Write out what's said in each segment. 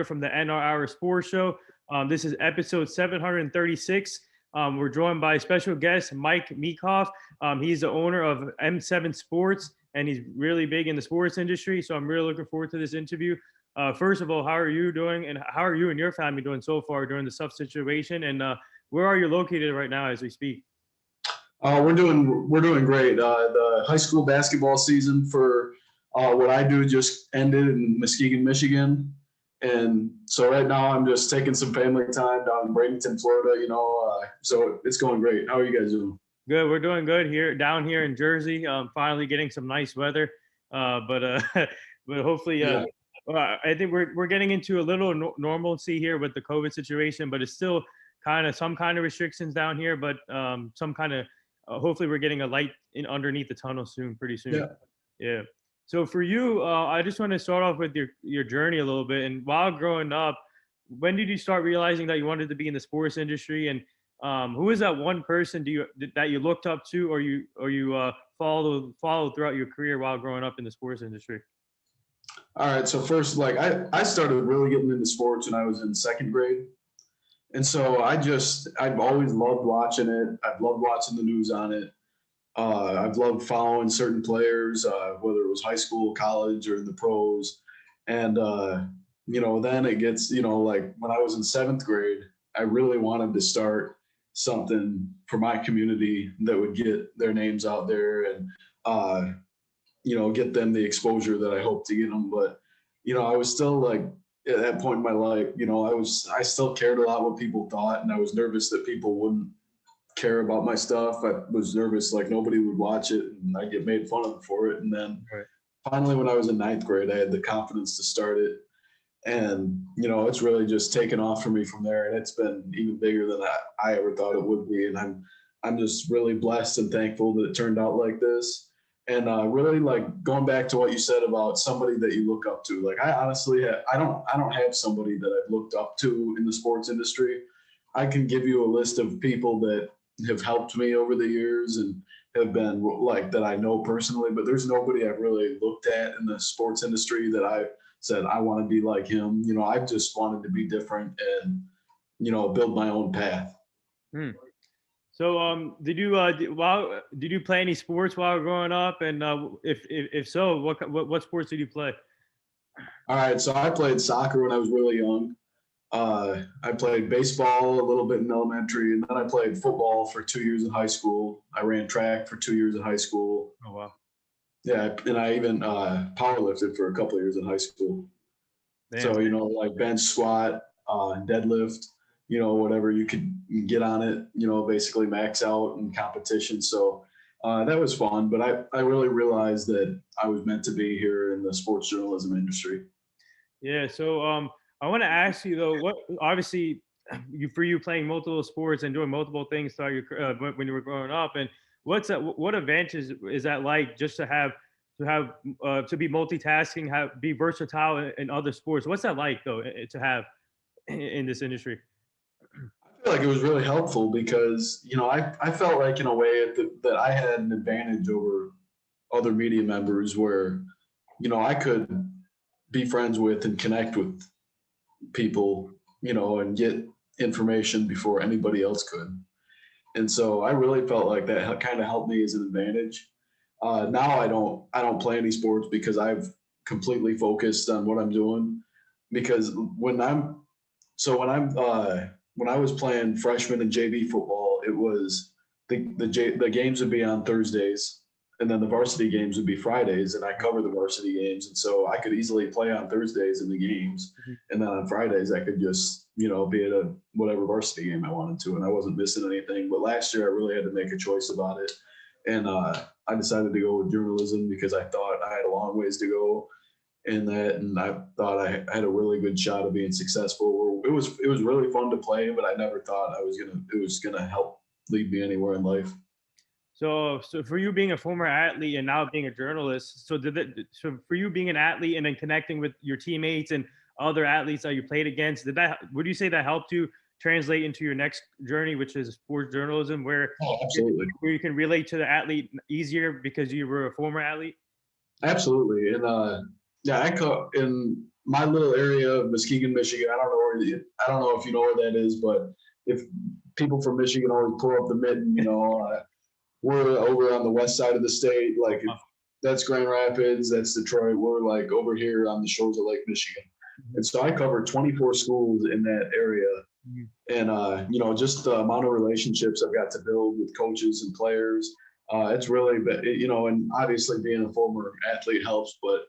from the NR Hour Sports Show. This is episode 736. We're joined by special guest Mike Meekhof. He's the owner of M7 Sports, and he's really big in the sports industry. So I'm really looking forward to this interview. First of all, how are you doing, and how are you and your family doing so far during the tough situation? And where are you located right now as we speak? We're doing great. The high school basketball season for what I do just ended in Muskegon, Michigan, and so right now I'm just taking some family time down in Bradenton, Florida. So it's going great. How are you guys doing? Good. We're doing good here down here in Jersey. Finally getting some nice weather, but but hopefully, I think we're getting into a little normalcy here with the COVID situation, but it's still kind of some kind of restrictions down here, but some kind of hopefully we're getting a light in underneath the tunnel soon, pretty soon. Yeah. So for you, I just want to start off with your journey a little bit. And while growing up, when did you start realizing that you wanted to be in the sports industry? And who is that one person that you looked up to, or you followed throughout your career while growing up in the sports industry? All right. So first, I started really getting into sports when I was in second grade. And so I've always loved watching it. I've loved watching the news on it. I've loved following certain players, whether it was high school, college, or the pros. And, then it gets, like when I was in seventh grade, I really wanted to start something for my community that would get their names out there and, get them the exposure that I hope to get them. But, I was still like, at that point in my life, I still cared a lot what people thought, and I was nervous that people wouldn't care about my stuff. I was nervous like nobody would watch it and I'd get made fun of for it. And then finally, when I was in ninth grade, I had the confidence to start it. And, it's really just taken off for me from there. And it's been even bigger than I ever thought it would be. And I'm just really blessed and thankful that it turned out like this. And really, like, going back to what you said about somebody that you look up to, like, I honestly I don't have somebody that I've looked up to in the sports industry. I can give you a list of people that have helped me over the years and have been like that I know personally, but there's nobody I've really looked at in the sports industry that I said I want to be like him. I've just wanted to be different and build my own path. So did you play any sports while growing up? And if so, what sports did you play? All right, so I played soccer when I was really young. I played baseball a little bit in elementary, and then I played football for 2 years in high school. I ran track for 2 years in high school. Oh, wow. Yeah, and I even powerlifted for a couple of years in high school. Damn. So, like bench, squat, deadlift, whatever you could get on it, basically max out in competition. So that was fun, but I really realized that I was meant to be here in the sports journalism industry. Yeah, so I want to ask you though, what obviously for you playing multiple sports and doing multiple things throughout your when you were growing up, and what advantage is that like just to be multitasking, be versatile in other sports? What's that like though to have in this industry? I feel like it was really helpful because I felt like in a way that I had an advantage over other media members where I could be friends with and connect with people, and get information before anybody else could. And so I really felt like that kind of helped me as an advantage. Now I don't play any sports because I've completely focused on what I'm doing. Because when I was playing freshman and JV football, it was the games would be on Thursdays, and then the varsity games would be Fridays, and I cover the varsity games. And so I could easily play on Thursdays in the games. Mm-hmm. And then on Fridays, I could just, be at a whatever varsity game I wanted to, and I wasn't missing anything. But last year I really had to make a choice about it. And I decided to go with journalism because I thought I had a long ways to go in that. And I thought I had a really good shot of being successful. It was really fun to play, but I never thought it was gonna help lead me anywhere in life. So for you being a former athlete and now being a journalist, so for you being an athlete and then connecting with your teammates and other athletes that you played against, would you say that helped you translate into your next journey, which is sports journalism, where you can relate to the athlete easier because you were a former athlete? Absolutely. And my little area of Muskegon, Michigan. I don't know if you know where that is, but if people from Michigan always pull up the mitten, we're over on the west side of the state. Like that's Grand Rapids, that's Detroit. We're like over here on the shores of Lake Michigan. And so I cover 24 schools in that area. And, just the amount of relationships I've got to build with coaches and players, it's really, and obviously being a former athlete helps, but,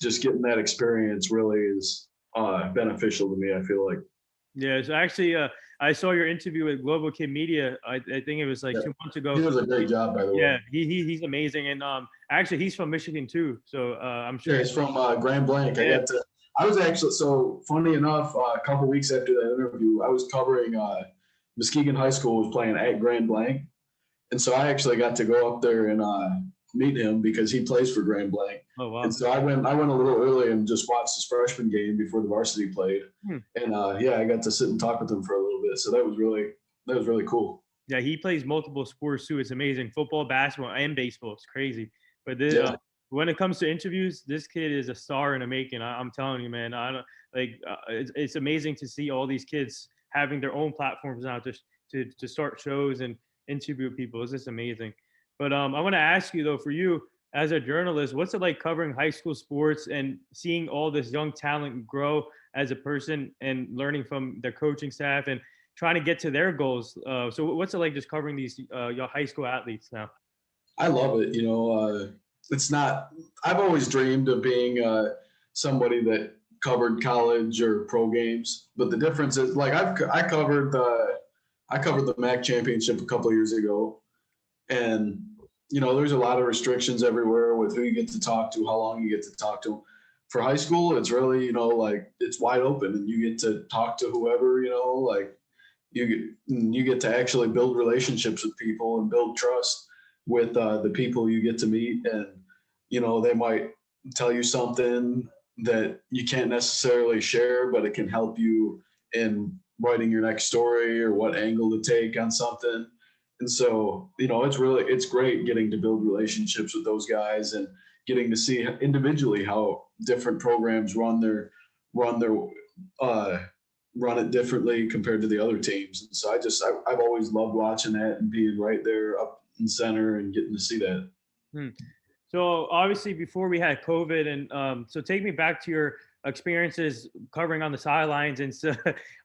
just getting that experience really is beneficial to me, I feel like. Yeah, so actually, I saw your interview with Global Kid Media. I think it was like 2 months ago. He does a great job, by the way. Yeah, he's amazing, and actually he's from Michigan too. So I'm sure. Yeah, he's from Grand Blanc. Yeah. I was actually, so funny enough, a couple weeks after that interview, I was covering Muskegon High School was playing at Grand Blanc, and so I actually got to go up there and meet him because he plays for Grand Blanc. Oh wow! And so I went a little early and just watched his freshman game before the varsity played, and I got to sit and talk with him for a little bit. So that was really cool. Yeah, he plays multiple sports too. It's amazing: football, basketball, and baseball. It's crazy. But when it comes to interviews, this kid is a star in the making. I'm telling you, man. I don't like. It's amazing to see all these kids having their own platforms now to start shows and interview people. It's just amazing. But I want to ask you though, for you as a journalist, what's it like covering high school sports and seeing all this young talent grow as a person and learning from their coaching staff and trying to get to their goals? So what's it like just covering these your high school athletes now? I love it. It's not. I've always dreamed of being somebody that covered college or pro games, but the difference is like I covered the MAC championship a couple of years ago, and there's a lot of restrictions everywhere with who you get to talk to, how long you get to talk to. For high school, it's really like it's wide open, and you get to talk to whoever. Like you get to actually build relationships with people and build trust with the people you get to meet, and they might tell you something that you can't necessarily share, but it can help you in writing your next story or what angle to take on something. And so it's great getting to build relationships with those guys and getting to see individually how different programs run it differently compared to the other teams. And so I've always loved watching that and being right there up in center and getting to see that. So obviously before we had COVID, and so take me back to your experiences covering on the sidelines. And so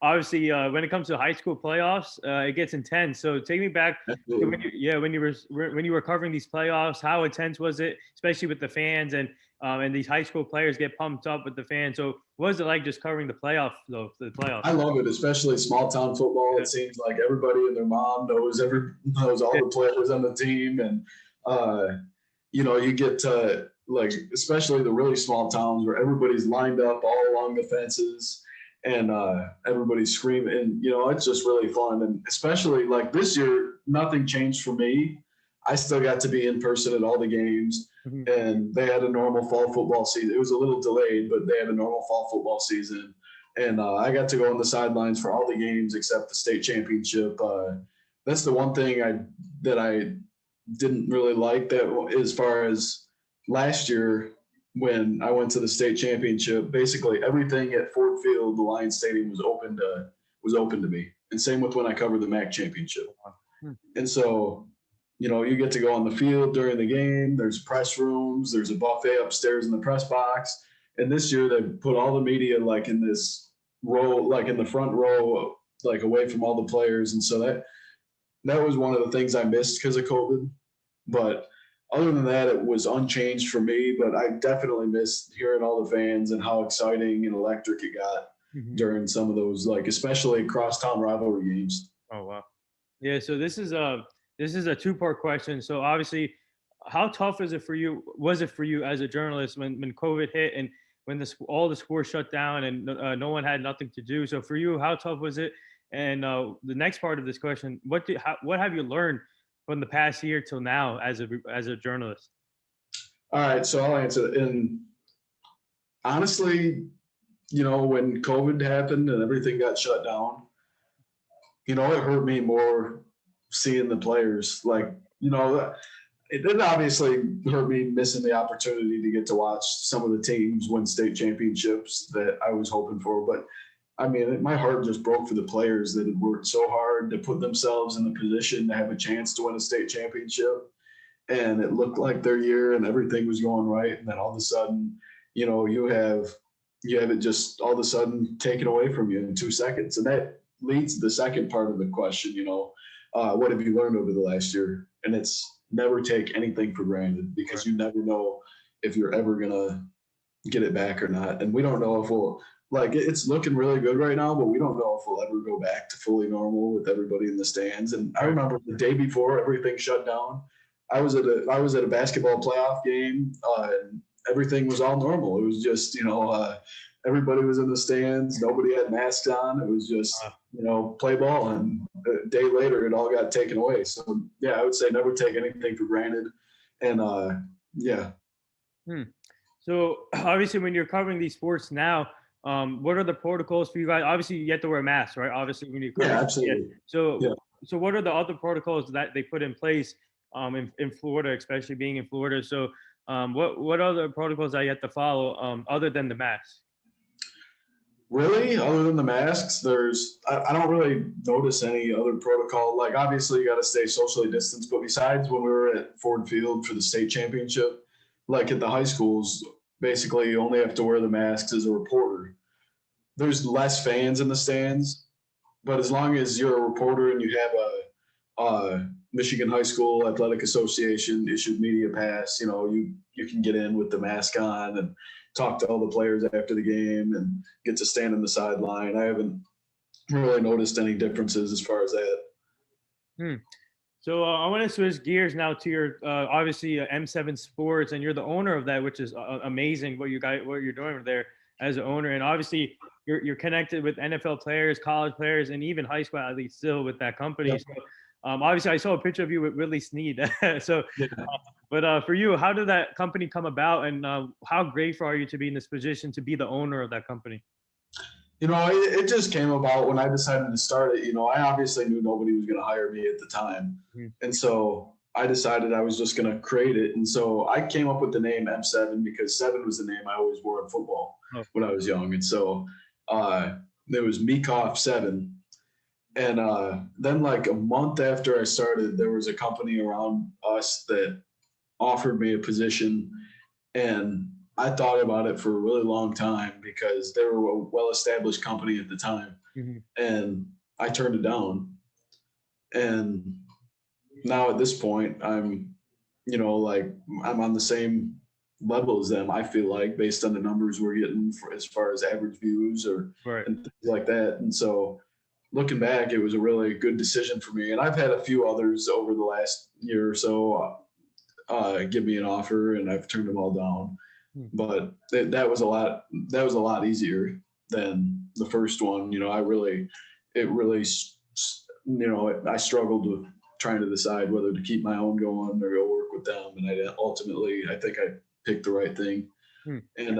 obviously when it comes to high school playoffs, it gets intense. So take me back when you were covering these playoffs. How intense was it, especially with the fans and these high school players get pumped up with the fans? So what was it like just covering the playoffs though? The playoffs. I love it, especially small town football. Yeah. It seems like everybody and their mom knows all the players on the team, and you get to like, especially the really small towns where everybody's lined up all along the fences and everybody's screaming, and it's just really fun. And especially like this year, nothing changed for me. I still got to be in person at all the games, and they had a normal fall football season. It was a little delayed, but they had a normal fall football season, and I got to go on the sidelines for all the games except the state championship. That's the one thing that I didn't really like, that as far as last year when I went to the state championship, basically everything at Ford Field, the Lions Stadium, was open to me. And same with when I covered the MAC championship. And so, you get to go on the field during the game. There's press rooms. There's a buffet upstairs in the press box. And this year they put all the media like in this row, like in the front row, like away from all the players. And so that was one of the things I missed because of COVID. But other than that, it was unchanged for me. But I definitely missed hearing all the fans and how exciting and electric it got during some of those, like especially crosstown rivalry games. Oh wow, yeah. So this is a two-part question. So obviously, how tough was it for you as a journalist when COVID hit and when all the sports shut down and no one had nothing to do? So for you, how tough was it? And the next part of this question, what have you learned from the past year till now as a journalist? All right, so I'll answer it. And honestly, when COVID happened and everything got shut down, it hurt me more seeing the players. Like, it didn't obviously hurt me missing the opportunity to get to watch some of the teams win state championships that I was hoping for. But I mean, my heart just broke for the players that had worked so hard to put themselves in the position to have a chance to win a state championship. And it looked like their year and everything was going right. And then all of a sudden, you have it just all of a sudden taken away from you in 2 seconds. And that leads to the second part of the question, what have you learned over the last year? And it's never take anything for granted, because you never know if you're ever going to get it back or not. And we don't know if it's looking really good right now, but we don't know if we'll ever go back to fully normal with everybody in the stands. And I remember the day before everything shut down, I was at a basketball playoff game, and everything was all normal. It was just, everybody was in the stands. Nobody had masks on. It was just, play ball. And a day later, it all got taken away. So, yeah, I would say never take anything for granted. And, yeah. So, obviously, when you're covering these sports now, what are the protocols for you guys? Obviously, you have to wear a mask, right? Obviously, when you cover. Yeah, absolutely. So what are the other protocols that they put in place in Florida, especially being in Florida? So what other protocols that you have to follow other than the mask? Really, other than the masks, I don't really notice any other protocol. Like, obviously you got to stay socially distanced, but besides when we were at Ford Field for the state championship, like at the high schools, basically you only have to wear the masks as a reporter. There's less fans in the stands, but as long as you're a reporter and you have a Michigan High School Athletic Association issued media pass, you can get in with the mask on and talk to all the players after the game and get to stand on the sideline. I haven't really noticed any differences as far as that. So I want to switch gears now to your obviously M7 Sports, and you're the owner of that, which is amazing what you're doing there as an owner. And obviously you're connected with NFL players, college players, and even high school athletes still with that company. Yep. So obviously I saw a picture of you with Willie Snead. So, yeah. But for you, how did that company come about, and how grateful are you to be in this position to be the owner of that company? It just came about when I decided to start it. I obviously knew nobody was going to hire me at the time. Mm-hmm. And so I decided I was just going to create it. And so I came up with the name M7 because 7 was the name I always wore in football when I was young. And so there was Meekhof 7. And then like a month after I started, there was a company around us that offered me a position, and I thought about it for a really long time because they were a well-established company at the time. Mm-hmm. And I turned it down. And now at this point, I'm on the same level as them, I feel like, based on the numbers we're getting as far as average views and things like that. And so looking back, it was a really good decision for me. And I've had a few others over the last year or so give me an offer, and I've turned them all down. But that was a lot easier than the first one. I struggled with trying to decide whether to keep my own going or go work with them. And I think I picked the right thing. And,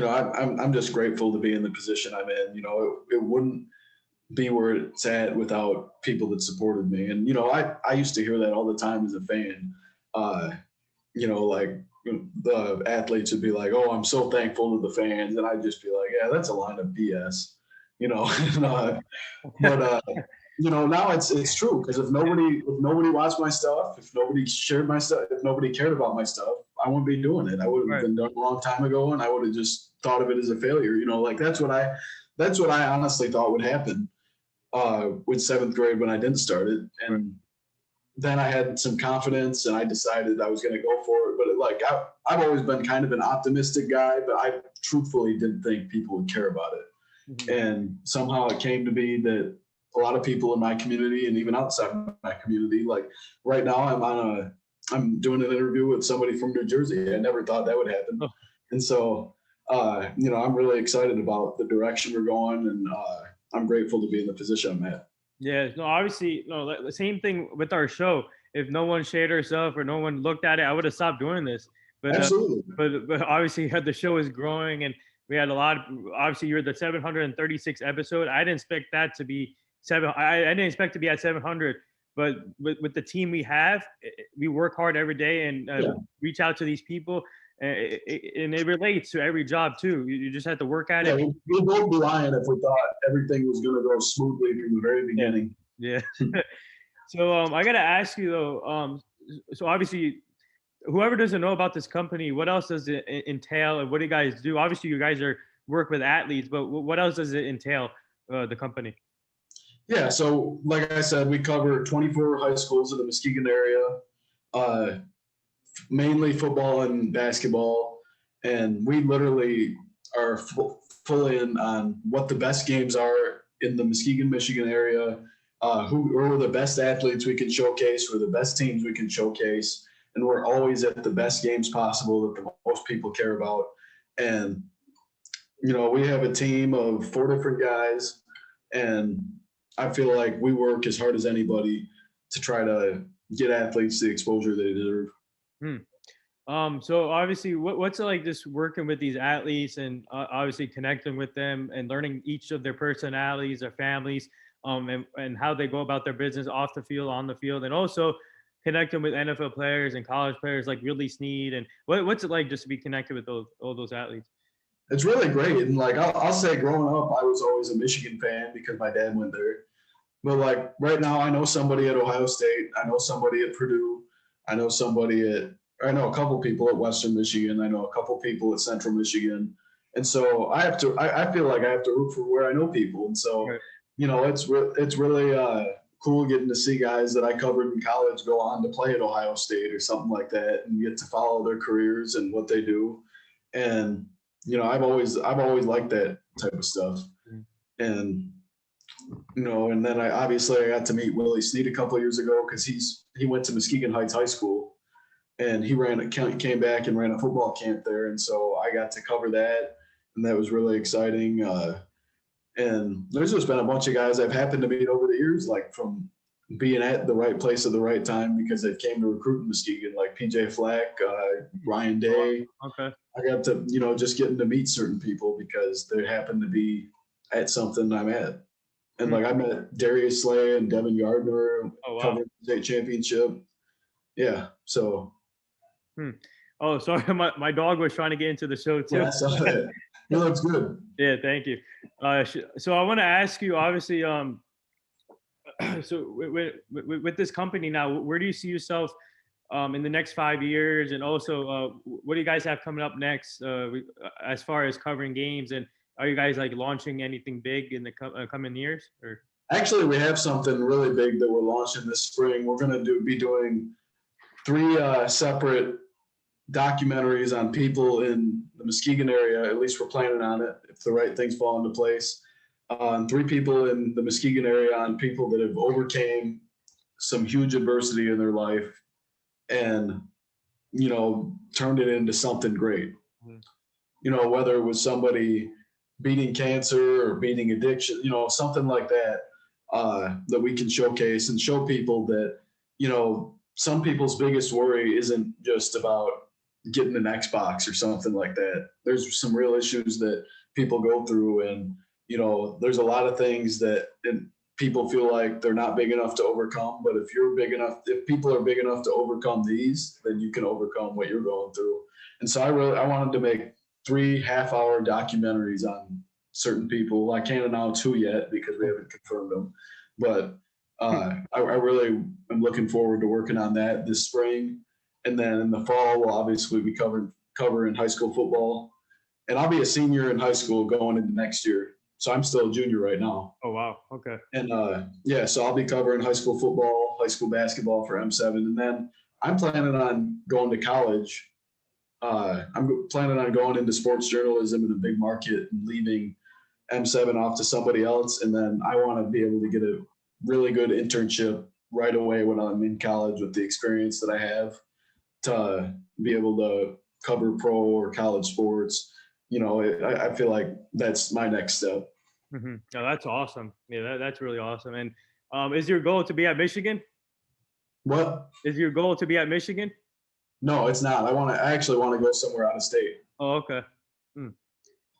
I'm just grateful to be in the position I'm in. It wouldn't be where it's at without people that supported me. And, I used to hear that all the time as a fan. Like the athletes would be like, "Oh, I'm so thankful to the fans," and I'd just be like, "Yeah, that's a line of BS," But now it's true, because if nobody watched my stuff, if nobody shared my stuff, if nobody cared about my stuff, I wouldn't be doing it. I would have been done a long time ago, and I would have just thought of it as a failure. That's what I honestly thought would happen with 7th grade when I didn't start it, and then I had some confidence and I decided I was going to go for it. But I've always been kind of an optimistic guy, but I truthfully didn't think people would care about it. Mm-hmm. And somehow it came to be that a lot of people in my community, and even outside my community, like right now I'm doing an interview with somebody from New Jersey. I never thought that would happen. Oh. And so, I'm really excited about the direction we're going, and I'm grateful to be in the position I'm at. Yeah, no, obviously, no, the same thing with our show. If no one shared our stuff or no one looked at it, I would have stopped doing this. But absolutely. But obviously, the show is growing, and we had a lot. Obviously, you're the 736th episode. I didn't expect that to be I didn't expect to be at 700. but with the team we have, we work hard every day and Yeah. reach out to these people. And it relates to every job too. You just have to work at Yeah, it. we'd both be lying if we thought everything was going to go smoothly from the very Yeah. beginning. Yeah. So I gotta ask you though. So obviously, whoever doesn't know about this company, what else does it entail, and what do you guys do? Obviously, you guys are work with athletes, but what else does it entail? The company. Yeah, so like I said, we cover 24 high schools in the Muskegon area, uh, mainly football and basketball, and we literally are full in on what the best games are in the Muskegon, Michigan area, who are the best athletes we can showcase, who are the best teams we can showcase, and we're always at the best games possible that the most people care about. And we have a team of 4 different guys, and I feel like we work as hard as anybody to try to get athletes the exposure they deserve. Hmm. So obviously, what's it like just working with these athletes and obviously connecting with them and learning each of their personalities, their families, and how they go about their business off the field, on the field, and also connecting with NFL players and college players like Willie Snead. And what's it like just to be connected with all those athletes? It's really great. And like I'll say, growing up, I was always a Michigan fan because my dad went there. But like right now, I know somebody at Ohio State. I know somebody at Purdue. I know a couple people at Western Michigan. I know a couple people at Central Michigan. And so I feel like I have to root for where I know people. And so, Right. it's really cool getting to see guys that I covered in college go on to play at Ohio State or something like that and get to follow their careers and what they do. And, I've always liked that type of stuff. And, and then I got to meet Willie Snead a couple of years ago because he went to Muskegon Heights High School, and he came back and ran a football camp there, and so I got to cover that, and that was really exciting. And there's just been a bunch of guys I've happened to meet over the years, like from being at the right place at the right time because they came to recruit in Muskegon, like PJ Flack, Ryan Day. Okay. I got to, just getting to meet certain people because they happen to be at something I'm at. And like I met Darius Slay and Devin Gardner covering the state championship. Yeah. So. Oh, sorry. My dog was trying to get into the show too. Yeah, I saw that. He looks good. Yeah, thank you. So I want to ask you, obviously, so with this company now, where do you see yourself in the next 5 years? And also, what do you guys have coming up next as far as covering games? And are you guys like launching anything big in the coming years? Or actually, we have something really big that we're launching this spring. We're going to be doing 3 separate documentaries on people in the Muskegon area. At least we're planning on it if the right things fall into place. 3 people in the Muskegon area on people that have overcame some huge adversity in their life and turned it into something great. Whether it was somebody beating cancer or beating addiction, something like that, that we can showcase and show people that, some people's biggest worry isn't just about getting an Xbox or something like that. There's some real issues that people go through, and, there's a lot of things that people feel like they're not big enough to overcome. But if people are big enough to overcome these, then you can overcome what you're going through. And so I wanted to make 3 half-hour documentaries on certain people. I can't announce who yet because we haven't confirmed them, but I really am looking forward to working on that this spring. And then in the fall, we'll obviously be covering high school football, and I'll be a senior in high school going into next year. So I'm still a junior right now. Oh, wow. Okay. And so I'll be covering high school football, high school basketball for M7. And then I'm planning on going to college. I'm planning on going into sports journalism in a big market and leaving M7 off to somebody else. And then I want to be able to get a really good internship right away when I'm in college with the experience that I have to be able to cover pro or college sports. I feel like that's my next step. Oh, that's awesome. Yeah, that's really awesome. And is your goal to be at Michigan? What? Is your goal to be at Michigan? No, it's not. I actually want to go somewhere out of state. Oh, okay.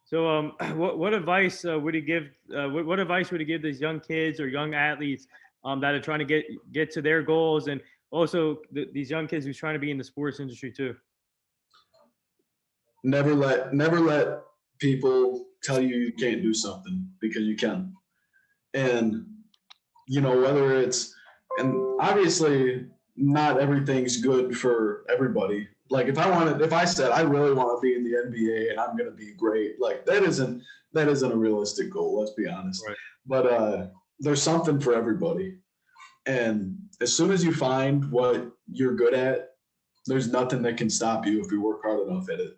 So, what advice would you give? What advice would you give these young kids or young athletes that are trying to get to their goals, and also these young kids who's trying to be in the sports industry too? Never let people tell you can't do something, because you can. And whether it's, and obviously not everything's good for everybody. Like if I said I really want to be in the NBA and I'm going to be great, like that isn't a realistic goal. Let's be honest. Right. But there's something for everybody, and as soon as you find what you're good at, there's nothing that can stop you if you work hard enough at it.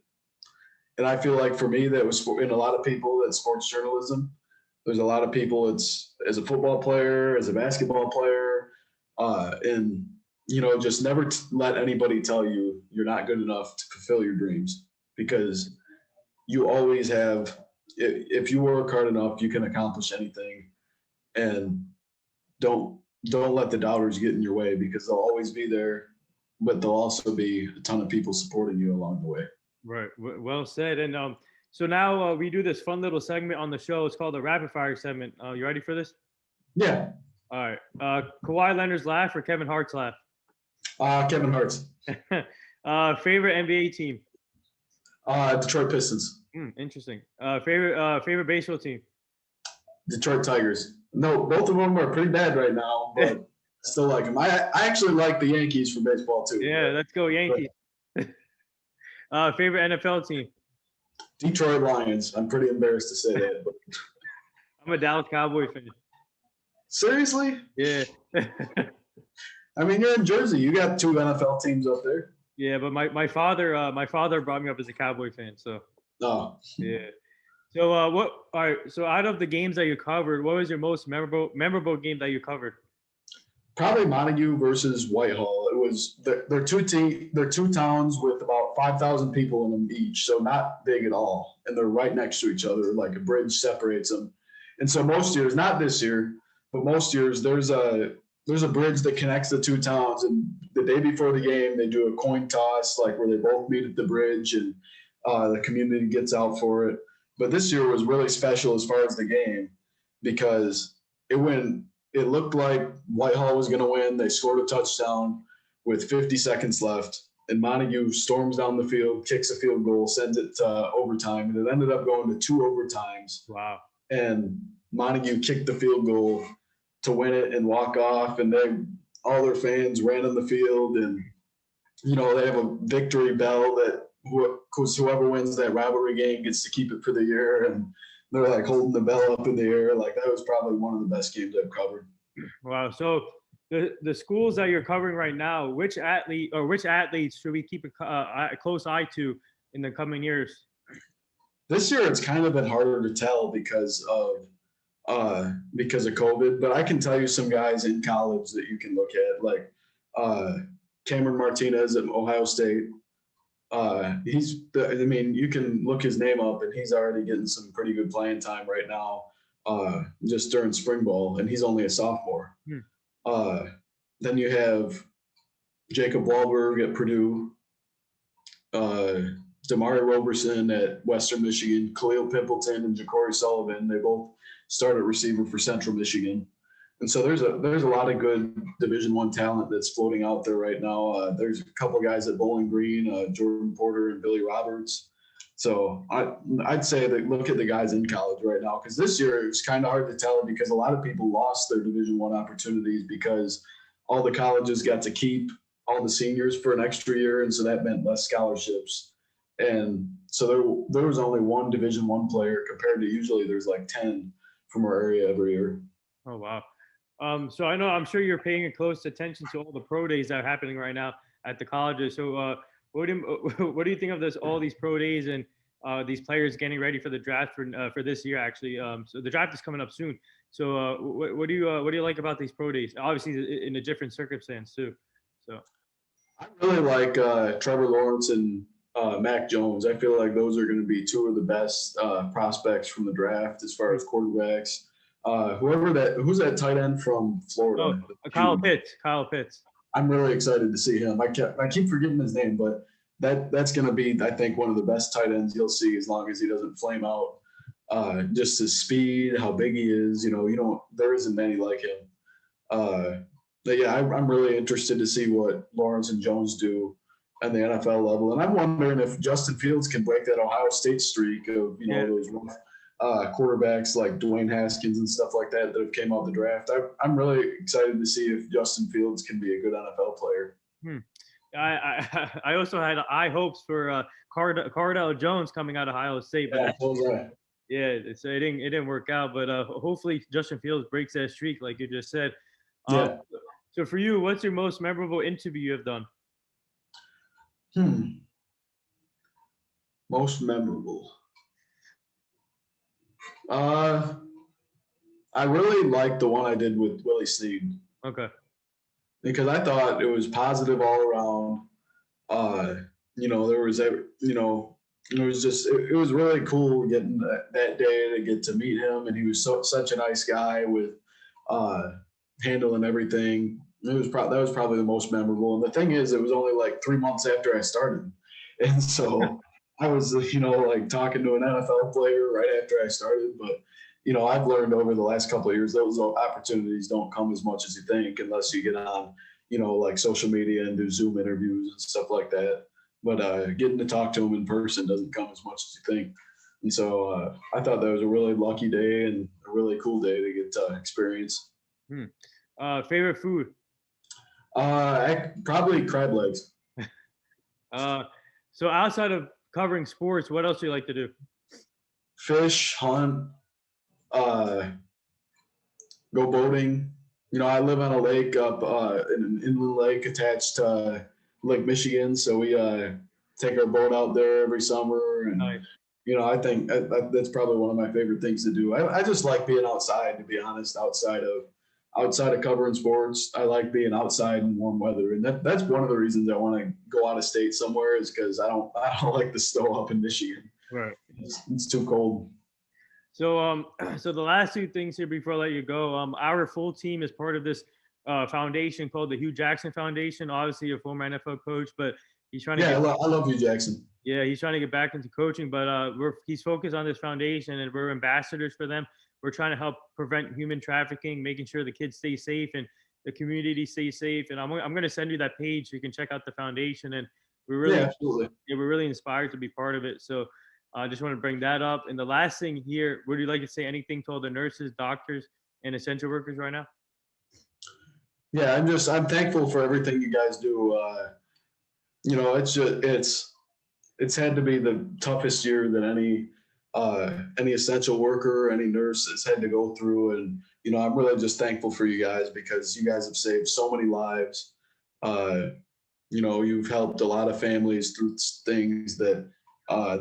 And I feel like for me, that was in a lot of people, that's sports journalism. There's a lot of people, it's as a football player, as a basketball player, and just never let anybody tell you you're not good enough to fulfill your dreams, because you always have. If you work hard enough, you can accomplish anything, and don't let the doubters get in your way, because they'll always be there, but there'll also be a ton of people supporting you along the way. Right. Well said. And so now we do this fun little segment on the show. It's called the rapid fire segment. You ready for this? Yeah. All right. Kawhi Leonard's laugh or Kevin Hart's laugh? Kevin Hart's. Favorite NBA team? Detroit Pistons. Interesting. Favorite baseball team? Detroit Tigers. No, both of them are pretty bad right now, but I still like them. I actually like the Yankees for baseball too. Yeah, let's go Yankees. Favorite NFL team? Detroit Lions. I'm pretty embarrassed to say that, but I'm a Dallas Cowboy fan. Seriously? Yeah. I mean, you're in Jersey. You got 2 NFL teams up there. Yeah, but my father brought me up as a Cowboy fan, so. Oh. Yeah. So all right. So out of the games that you covered, what was your most memorable game that you covered? Probably Montague versus Whitehall. It was they're two towns with about 5,000 people in them each, so not big at all, and they're right next to each other, like a bridge separates them. And so most years, not this year, but most years, there's a bridge that connects the 2 towns, and the day before the game, they do a coin toss, like where they both meet at the bridge, and the community gets out for it. But this year was really special as far as the game, because it looked like Whitehall was going to win. They scored a touchdown with 50 seconds left, and Montague storms down the field, kicks a field goal, sends it to overtime, and it ended up going to 2 overtimes. Wow. And Montague kicked the field goal to win it and walk off, and all their fans ran on the field, and they have a victory bell that whoever wins that rivalry game gets to keep it for the year, and they're like holding the bell up in the air. Like that was probably one of the best games I've covered. Wow. So the schools that you're covering right now, which athletes should we keep a close eye to in the coming years? This year it's kind of been harder to tell because of COVID, but I can tell you some guys in college that you can look at, like Cameron Martinez at Ohio State. You can look his name up, and he's already getting some pretty good playing time right now, just during spring ball, and he's only a sophomore. Then you have Jacob Wahlberg at Purdue, Damari Roberson at Western Michigan, Khalil Pimpleton and Ja'Cory Sullivan. They both started receiver for Central Michigan. And so there's a lot of good Division I talent that's floating out there right now. There's a couple guys at Bowling Green, Jordan Porter and Billy Roberts. So I'd say that look at the guys in college right now, because this year it was kind of hard to tell, because a lot of people lost their Division I opportunities because all the colleges got to keep all the seniors for an extra year, and so that meant less scholarships. And so there was only 1 Division I player compared to usually there's like 10 from our area every year. Oh wow. So I'm sure you're paying a close attention to all the pro days that are happening right now at the colleges. So what do you think of all these pro days and these players getting ready for the draft for this year? Actually, so the draft is coming up soon. So what do you like about these pro days? Obviously, in a different circumstance too. So I really like Trevor Lawrence and Mac Jones. I feel like those are going to be 2 of the best prospects from the draft as far as quarterbacks. Who's that tight end from Florida? Kyle Pitts. I'm really excited to see him. I keep forgetting his name, but that's going to be, I think, one of the best tight ends you'll see, as long as he doesn't flame out. Just his speed, how big he is. There isn't many like him. But yeah, I'm really interested to see what Lawrence and Jones do at the NFL level, and I'm wondering if Justin Fields can break that Ohio State streak of Yeah. those rough quarterbacks like Dwayne Haskins and stuff like that have came out the draft. I'm really excited to see if Justin Fields can be a good NFL player. I also had high hopes for Cardell Jones coming out of Ohio State, but Yeah, so was I. yeah, so it didn't work out. But hopefully Justin Fields breaks that streak, like you just said. Yeah. So for you, what's your most memorable interview you have done? Most memorable. I really liked the one I did with Willie Snead. Okay. Because I thought it was positive all around. There was it was just it was really cool getting that day to get to meet him, and he was such a nice guy with handling everything. That was probably the most memorable. And the thing is, it was only like 3 months after I started, and so I was like talking to an NFL player right after I started, but. I've learned over the last couple of years, those opportunities don't come as much as you think unless you get on, like social media and do Zoom interviews and stuff like that. But getting to talk to them in person doesn't come as much as you think. And so I thought that was a really lucky day and a really cool day to get to experience. Favorite food? Probably crab legs. So outside of covering sports, what else do you like to do? Fish, hunt, go boating. I live on a lake up in an inland lake attached to Lake Michigan, so we take our boat out there every summer. And Nice. I think that's probably one of my favorite things to do. I just like being outside, to be honest. Outside of covering sports, I like being outside in warm weather, and that's one of the reasons I want to go out of state somewhere is because I don't like the snow up in Michigan. Right. It's too cold. So so the last two things here before I let you go, our full team is part of this foundation called the Hugh Jackson Foundation. Obviously, a former NFL coach, but he's trying to. Yeah, I love Hugh Jackson. Yeah, he's trying to get back into coaching, but he's focused on this foundation, and we're ambassadors for them. We're trying to help prevent human trafficking, making sure the kids stay safe and the community stays safe. And I'm going to send you that page so you can check out the foundation. And we're really, absolutely. We're really inspired to be part of it. So I just want to bring that up. And the last thing here, would you like to say anything to all the nurses, doctors, and essential workers right now? Yeah, I'm thankful for everything you guys do. It's had to be the toughest year that any essential worker, any nurse has had to go through. And, I'm really just thankful for you guys because you guys have saved so many lives. You've helped a lot of families through things that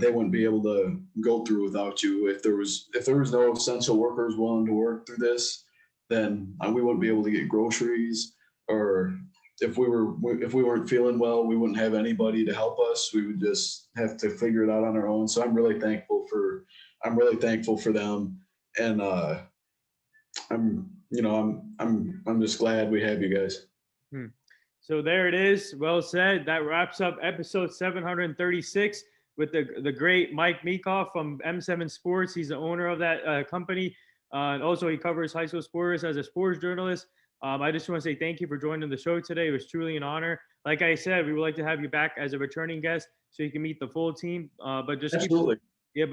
they wouldn't be able to go through without you. If there was no essential workers willing to work through this, then we wouldn't be able to get groceries, or if we weren't feeling well, we wouldn't have anybody to help us. We would just have to figure it out on our own. So I'm really thankful for them. And I'm just glad we have you guys. So there it is. Well said. That wraps up episode 736 with the great Mike Meekhof from M7 Sports. He's the owner of that company. And also he covers high school sports as a sports journalist. I just want to say thank you for joining the show today. It was truly an honor. Like I said, we would like to have you back as a returning guest so you can meet the full team. But just absolutely.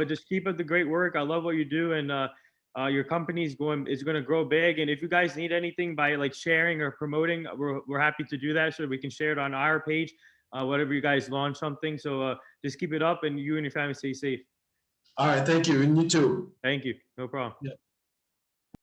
Just keep up the great work. I love what you do, and your company is going to grow big. And if you guys need anything by like sharing or promoting, we're happy to do that so we can share it on our page. Whatever you guys launch something. So just keep it up, and you and your family stay safe. All right, thank you, and you too. Thank you. No problem. Yeah.